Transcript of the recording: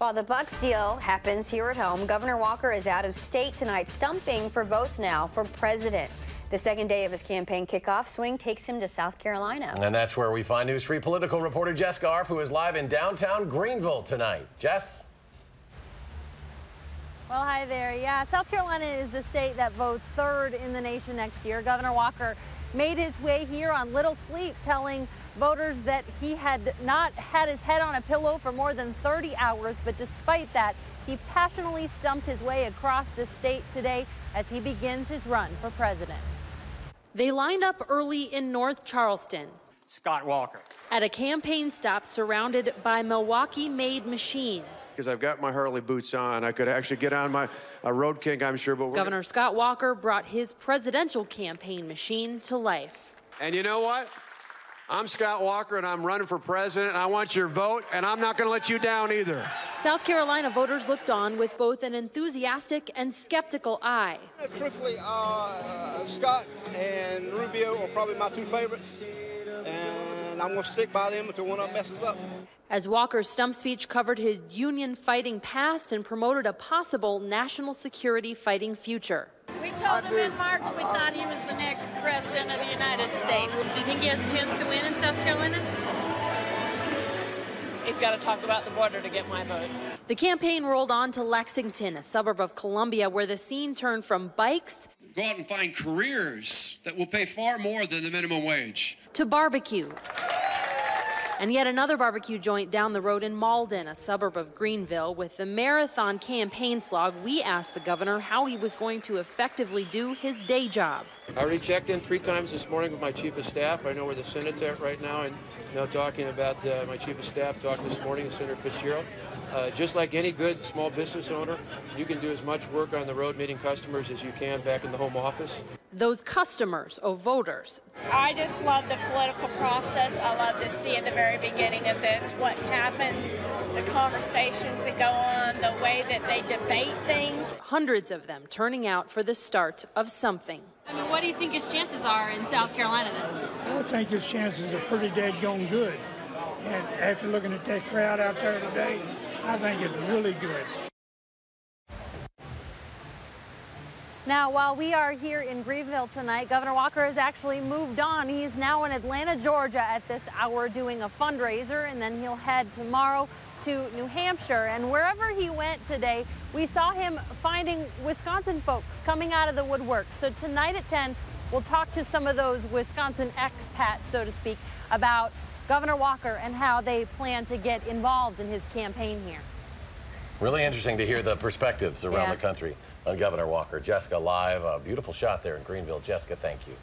While the Bucks deal happens here at home, Governor Walker is out of state tonight, stumping for votes now for president. The second day of his campaign kickoff swing takes him to South Carolina. And that's where we find News 3 political reporter Jessica Arp, who is live in downtown Greenville tonight. Jess? Well, hi there. Yeah, South Carolina is the state that votes third in the nation next year. Governor Walker made his way here on little sleep, telling voters that he had not had his head on a pillow for more than 30 hours. But despite that, he passionately stumped his way across the state today as he begins his run for president. They lined up early in North Charleston. Scott Walker. At a campaign stop surrounded by Milwaukee-made machines. Because I've got my Harley boots on. I could actually get on my Road King, I'm sure. But Governor Scott Walker brought his presidential campaign machine to life. And you know what? I'm Scott Walker, and I'm running for president, and I want your vote, and I'm not going to let you down either. South Carolina voters looked on with both an enthusiastic and skeptical eye. Truthfully, Scott and Rubio are probably my two favorites, and I'm going to stick by them until one of them messes up. As Walker's stump speech covered his union fighting past and promoted a possible national security fighting future. We told him in March we thought he was the next president of the United States. Do you think he has a chance to win in South Carolina? He's got to talk about the border to get my vote. The campaign rolled on to Lexington, a suburb of Columbia, where the scene turned from bikes go out and find careers that will pay far more than the minimum wage to barbecue. And yet another barbecue joint down the road in Malden, a suburb of Greenville. With the marathon campaign slog, we asked the governor how he was going to effectively do his day job. I already checked in 3 times this morning with my chief of staff. I know where the Senate's at right now, and now talking about my chief of staff talked this morning with Senator Fitzgerald. Just like any good small business owner, you can do as much work on the road meeting customers as you can back in the home office. Those customers or voters. I just love the political process. I love to see at the very beginning of this what happens, the conversations that go on, the way that they debate things. Hundreds of them turning out for the start of something. I mean, what do you think his chances are in South Carolina then? I think his chances are pretty dead gone good. And after looking at that crowd out there today, I think it's really good. Now, while we are here in Greenville tonight, Governor Walker has actually moved on. He's now in Atlanta, Georgia at this hour doing a fundraiser, and then he'll head tomorrow to New Hampshire. And wherever he went today, we saw him finding Wisconsin folks coming out of the woodwork. So tonight at 10, we'll talk to some of those Wisconsin expats, so to speak, about Governor Walker and how they plan to get involved in his campaign here. Really interesting to hear the perspectives around the country on Governor Walker. Jessica live, a beautiful shot there in Greenville. Jessica, thank you.